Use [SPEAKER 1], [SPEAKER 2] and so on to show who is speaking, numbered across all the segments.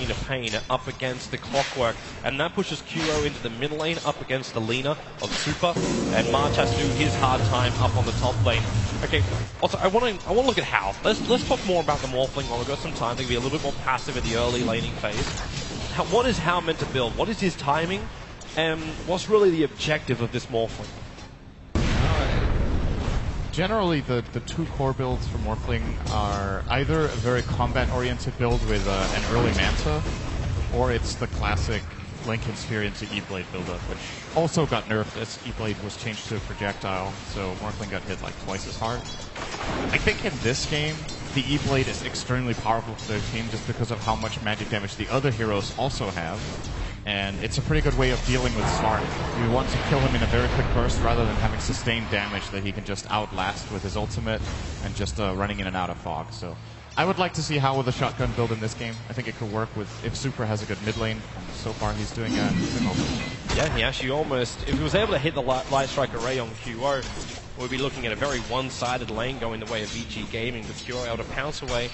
[SPEAKER 1] going to Pain up against the Clockwork, and that pushes QO into the mid lane up against the Lina of Super, and March has to do his hard time up on the top lane. Okay, also I want to look at Hal. Let's talk more about the Morphling while we've got some time. They can be a little bit more passive in the early laning phase. What is Hal meant to build? What is his timing? And what's really the objective of this Morphling?
[SPEAKER 2] Generally, the two core builds for Morphling are either a very combat-oriented build with an early Manta, or it's the classic Lincoln Sphere into E-Blade build-up, which also got nerfed as E-Blade was changed to a projectile, so Morphling got hit like twice as hard. I think in this game, the E-Blade is extremely powerful for their team just because of how much magic damage the other heroes also have. And it's a pretty good way of dealing with Smart. You want to kill him in a very quick burst rather than having sustained damage that he can just outlast with his ultimate and just running in and out of fog. So I would like to see Hal with a shotgun build in this game. I think it could work with if Super has a good mid lane. And so far he's doing a
[SPEAKER 1] Yeah, he actually almost, if he was able to hit the Light Strike Array on QO, we'd be looking at a very one-sided lane going the way of VG Gaming, with QO able to pounce away,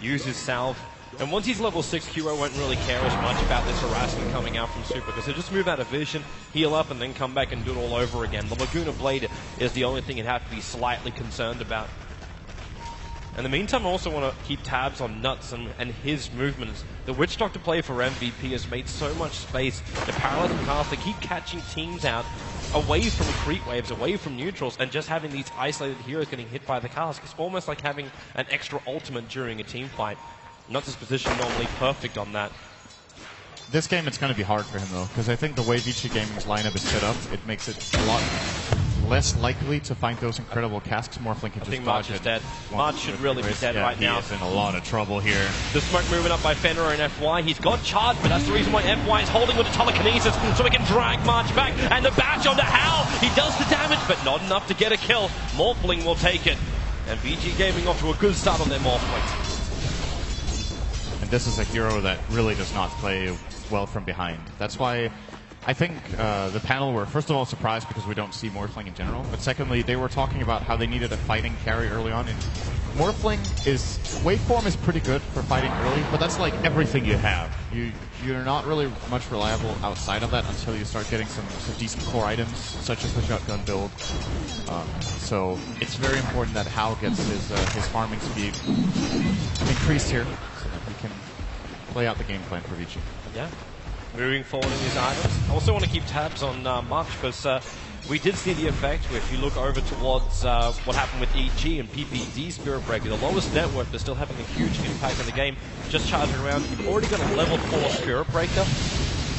[SPEAKER 1] use his salve. And once he's level 6, QO won't really care as much about this harassment coming out from Super, because he'll just move out of vision, heal up, and then come back and do it all over again. The Laguna Blade is the only thing he'd have to be slightly concerned about. In the meantime, I also want to keep tabs on Nuts and his movements. The Witch Doctor play for MVP has made so much space. The Paralyzing Cast, they keep catching teams out away from creep waves, away from neutrals, and just having these isolated heroes getting hit by the cast. It's almost like having an extra ultimate during a team fight. Nuts' position normally perfect on that.
[SPEAKER 2] This game it's going to be hard for him though, because I think the way VG Gaming's lineup is set up, it makes it a lot less likely to find those incredible casts. Morphling can just dodge it.
[SPEAKER 1] March is dead. March should really be dead right now.
[SPEAKER 2] He is in a lot of trouble here.
[SPEAKER 1] The smoke moving up by Fenrir and FY. He's got charge, but that's the reason why FY is holding with the telekinesis, so he can drag March back. And the bash onto Hal. He does the damage, but not enough to get a kill. Morphling will take it. And VG Gaming off to a good start on their Morphling.
[SPEAKER 2] And this is a hero that really does not play well from behind. That's why I think the panel were, first of all, surprised because we don't see Morphling in general. But secondly, they were talking about how they needed a fighting carry early on. And Morphling is, waveform is pretty good for fighting early, but that's like everything you have. You're not really much reliable outside of that until you start getting some decent core items, such as the shotgun build. So it's very important that Hal gets his farming speed increased here, so that he can play out the game plan for VG.
[SPEAKER 1] Yeah. Moving forward in these items. I also want to keep tabs on March, because we did see the effect where if you look over towards what happened with EG and PPD Spirit Breaker, the lowest net worth is still having a huge impact on the game. Just charging around, you've already got a level 4 Spirit Breaker.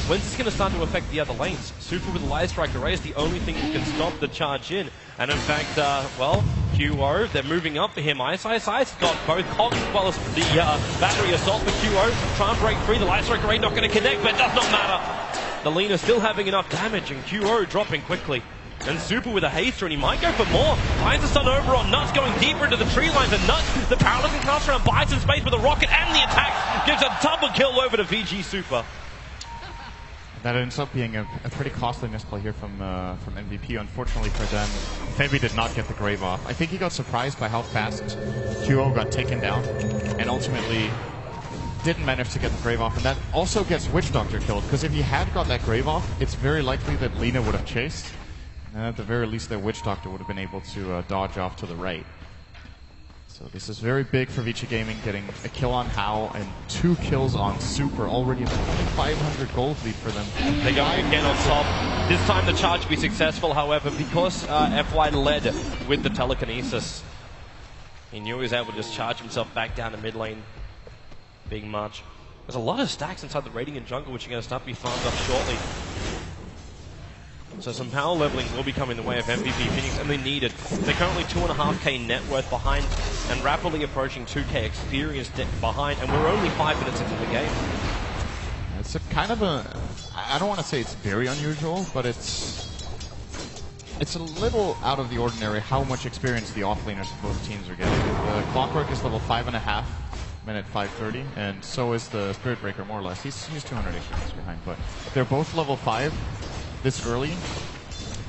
[SPEAKER 1] When's this going to start to affect the other lanes? Super with the Light Strike Array is the only thing that can stop the charge in. And in fact, well, QO, they're moving up for him. Ice got both Cogs as well as the battery assault for QO. Try and break free. The Light Strike Array not going to connect, but it does not matter. The Lina still having enough damage, and QO dropping quickly. And Super with a haster, and he might go for more. Finds the stun over on Nuts, going deeper into the tree lines, and Nuts, the Paralyzing Cast around, buys some space with a rocket, and the attack gives a double kill over to VG Super.
[SPEAKER 2] That ends up being a pretty costly misplay here from MVP. Unfortunately for them, Febby did not get the Grave off. I think he got surprised by how fast QO got taken down, and ultimately didn't manage to get the Grave off. And that also gets Witch Doctor killed, because if he had got that Grave off, it's very likely that Lina would have chased. And at the very least, their Witch Doctor would have been able to dodge off to the right. So this is very big for VG Gaming, getting a kill on Hal and 2 kills on Super, already a 500 gold lead for them.
[SPEAKER 1] They're going again on top. This time the charge will be successful, however, because FY led with the telekinesis. He knew he was able to just charge himself back down to mid lane. Big March. There's a lot of stacks inside the Radiant jungle, which are going to start to be farmed up shortly. So some power leveling will be coming the way of MVP Phoenix, and they need it. They're currently 2.5k net worth behind, and rapidly approaching 2k experience behind, and we're only 5 minutes into the game.
[SPEAKER 2] It's a kind of a, I don't want to say it's very unusual, but it's a little out of the ordinary how much experience the offlaners of both teams are getting. The Clockwork is level 5.5, minute 5:30, and so is the Spirit Breaker, more or less. He's 200 experience behind, but they're both level 5 this early.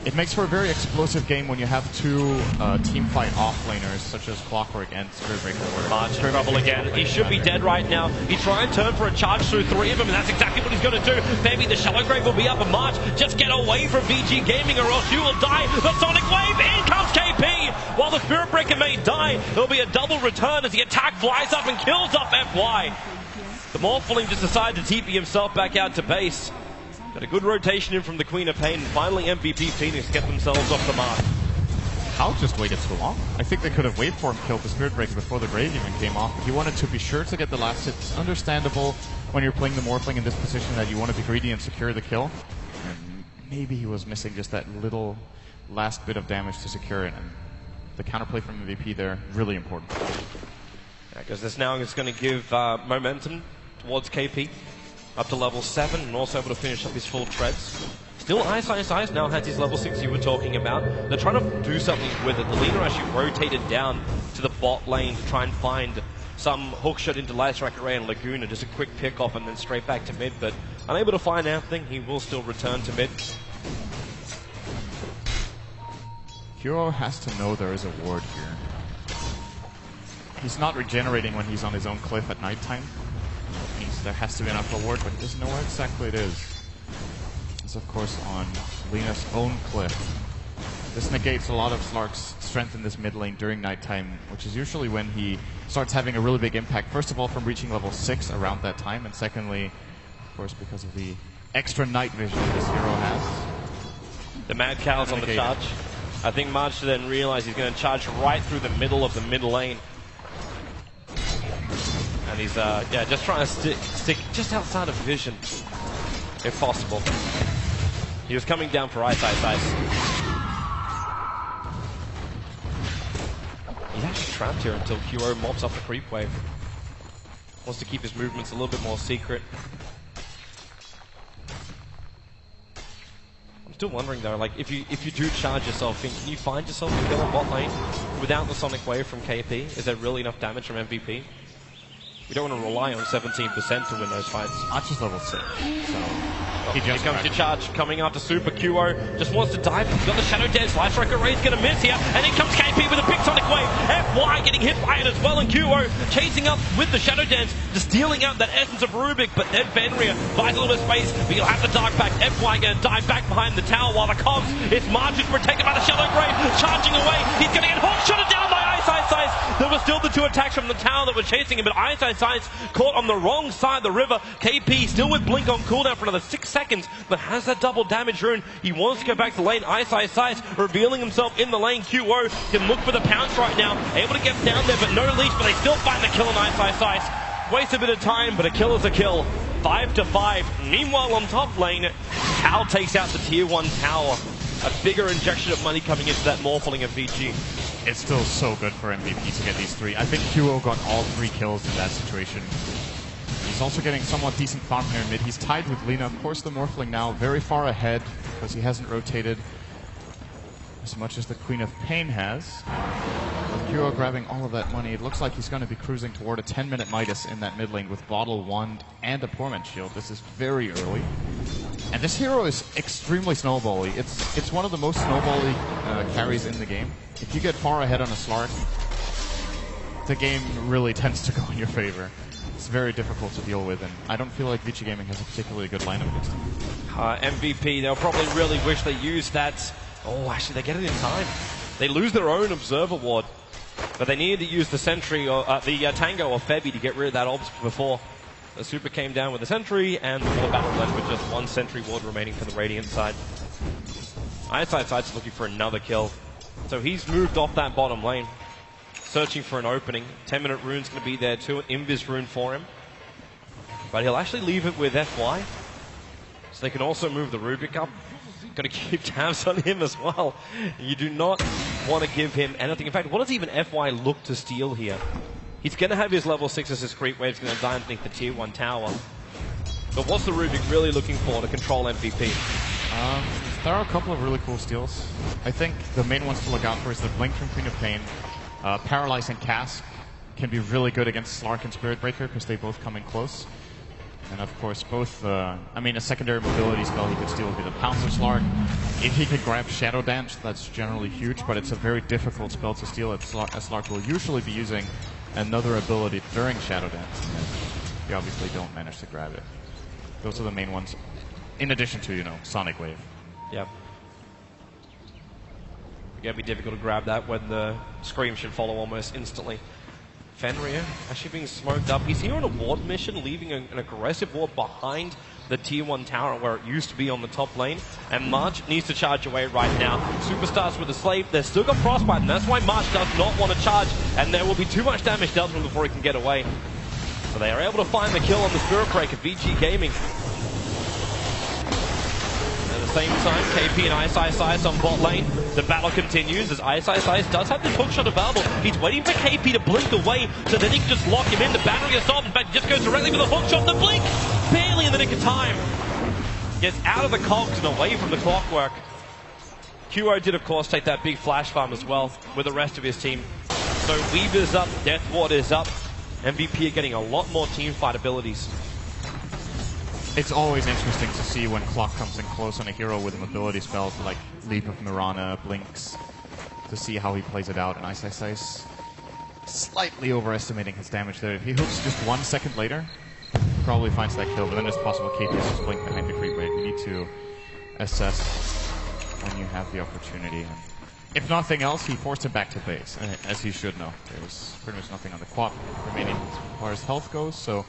[SPEAKER 2] it makes for a very explosive game when you have two team fight offlaners such as Clockwork and Spirit Breaker.
[SPEAKER 1] March in trouble again. He should be dead right now. He try and turn for a charge through three of them, and that's exactly what he's going to do. Maybe the Shallow Grave will be up, and March, just get away from VG Gaming or else you will die. The Sonic Wave, in comes KP! While the Spirit Breaker may die, there'll be a double return as the attack flies up and kills off FY. The Morphling just decided to TP himself back out to base. Got a good rotation in from the Queen of Pain, and finally MVP Phoenix get themselves off the mark.
[SPEAKER 2] Hal just waited too long. I think they could have waited for him to kill the Spirit Breaker before the Grave even came off. He wanted to be sure to get the last hit. It's understandable when you're playing the Morphling in this position that you want to be greedy and secure the kill. And maybe he was missing just that little last bit of damage to secure it. And the counterplay from MVP there, really important.
[SPEAKER 1] Because this now is going to give momentum towards KP. Up to level 7 and also able to finish up his full treads. Still Ice now has his level 6 you were talking about. They're trying to do something with it. The leader actually rotated down to the bot lane to try and find some hook shot into Light Strike Array and Laguna, just a quick pick off and then straight back to mid, but unable to find anything, he will still return to mid.
[SPEAKER 2] Hero has to know there is a ward here. He's not regenerating when he's on his own cliff at nighttime. Means there has to be enough reward, but he doesn't know where exactly it is. It's of course on Lena's own cliff. This negates a lot of Slark's strength in this mid lane during nighttime, which is usually when he starts having a really big impact. First of all, from reaching level 6 around that time, and secondly, of course, because of the extra night vision this hero has.
[SPEAKER 1] The Mad Cow's on the charge. I think March then realized he's going to charge right through the middle of the mid lane. And he's just trying to stick just outside of vision, if possible. He was coming down for Ice. He's actually trapped here until Kuro mops up the creep wave. Wants to keep his movements a little bit more secret. I'm still wondering though, like if you do charge yourself in, can you find yourself a kill on bot lane without the Sonic Wave from KP? Is there really enough damage from MVP? We don't want to rely on 17% to win those fights.
[SPEAKER 2] Arch is level 6, so...
[SPEAKER 1] Here comes your charge, coming after Super Kuro. Just wants to dive. He's got the Shadow Dance. Light Strike Array's going to miss here. And in comes KP with a big Sonic Wave. FY getting hit by it as well. And Kuro chasing up with the Shadow Dance, just dealing out that essence of Rubik. But then Fenrir buys a little bit of space. But he'll have the Dark back. FY going to dive back behind the tower while the comms. It's March who's protected by the Shadow Grave. Charging away. He's going to get hooked. Shot it down by Ice. There were still the two attacks from the tower that were chasing him. But Ice caught on the wrong side of the river. KP still with Blink on cooldown for another 6 seconds. But has that double damage rune. He wants to go back to lane. Ice, revealing himself in the lane. QO can look for the pounce right now. Able to get down there, but no leash, but they still find the kill on Ice. Waste a bit of time, but a kill is a kill. 5-5. Meanwhile, on top lane, Hal takes out the tier 1 tower. A bigger injection of money coming into that Morphling of VG.
[SPEAKER 2] It's still so good for MVP to get these 3. I think QO got all 3 kills in that situation. He's also getting somewhat decent farm here in mid. He's tied with Lena. Of course, the Morphling now very far ahead because he hasn't rotated as much as the Queen of Pain has. With Kuro grabbing all of that money, it looks like he's going to be cruising toward a 10-minute Midas in that mid lane with Bottle, Wand, and a Torment Shield. This is very early. And this hero is extremely snowbally. It's one of the most snowbally carries in the game. If you get far ahead on a Slark, the game really tends to go in your favor. It's very difficult to deal with, and I don't feel like VG Gaming has a particularly good lineup against him.
[SPEAKER 1] MVP, they'll probably really wish they used that. Oh, actually, they get it in time. They lose their own Observer Ward, but they needed to use the Sentry or the Tango or Febby to get rid of that Obs before. The Super came down with the Sentry, and the War Battle left with just 1 Sentry Ward remaining for the Radiant side. Side's looking for another kill, so he's moved off that bottom lane, searching for an opening. 10-minute rune's going to be there too, an Invis rune for him. But he'll actually leave it with FY, so they can also move the Rubik up. Got to keep tabs on him as well. You do not want to give him anything. In fact, what does even FY look to steal here? He's going to have his level 6 as his creep wave's going to die underneath the tier 1 tower. But what's the Rubik really looking for to control MVP?
[SPEAKER 2] There are a couple of really cool steals. I think the main ones to look out for is the Blink from Queen of Pain. Paralyze and Cask can be really good against Slark and Spirit Breaker because they both come in close. And of course, both, I mean, a secondary mobility spell he could steal would be the Pouncer Slark. If he could grab Shadow Dance, that's generally huge, but it's a very difficult spell to steal, as Slark will usually be using another ability during Shadow Dance. And you obviously don't manage to grab it. Those are the main ones, in addition to, you know, Sonic Wave.
[SPEAKER 1] Yep. It's going to be difficult to grab that when the Scream should follow almost instantly. Fenrir actually being smoked up. He's here on a ward mission, leaving an aggressive ward behind the tier 1 tower where it used to be on the top lane. And March needs to charge away right now. Superstars with the Slave, they've still got Frostbite, and that's why March does not want to charge. And there will be too much damage dealt to him before he can get away. So they are able to find the kill on the Spirit Breaker, VG Gaming. At the same time, KP and Ice on bot lane. The battle continues as Ice does have this hookshot available. He's waiting for KP to blink away so then he can just lock him in. The battery assault, in fact, just goes directly for the hookshot. The blink, barely in the nick of time. Gets out of the cogs and away from the clockwork. QO did, of course, take that big flash farm as well with the rest of his team. So Weaver's up, Death Ward is up. MVP are getting a lot more team fight abilities.
[SPEAKER 2] It's always interesting to see when Clock comes in close on a hero with mobility spells like Leap of Mirana, Blinks, to see how he plays it out. And Ice slightly overestimating his damage there. If he hooks just 1 second later, he probably finds that kill, but then it's possible KP is just Blink behind the creep rate. You need to assess when you have the opportunity. And if nothing else, he forced him back to base, as he should know. There's pretty much nothing on the quad remaining as far as health goes, so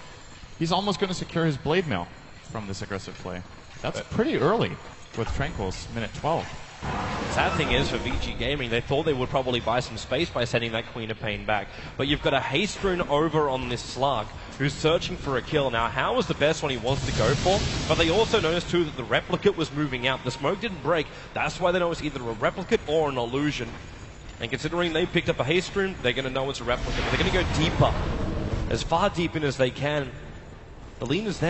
[SPEAKER 2] he's almost going to secure his Blade Mail from this aggressive play. That's pretty early with Tranquil's minute 12.
[SPEAKER 1] Sad thing is for VG Gaming, they thought they would probably buy some space by sending that Queen of Pain back. But you've got a Haste Rune over on this Slug who's searching for a kill. Now, How was the best one he wants to go for, but they also noticed too that the Replicate was moving out. The smoke didn't break. That's why they know it's either a Replicate or an Illusion. And considering they picked up a Haste Rune, they're going to know it's a Replicate. But they're going to go deeper, as far deep in as they can. The lean is there.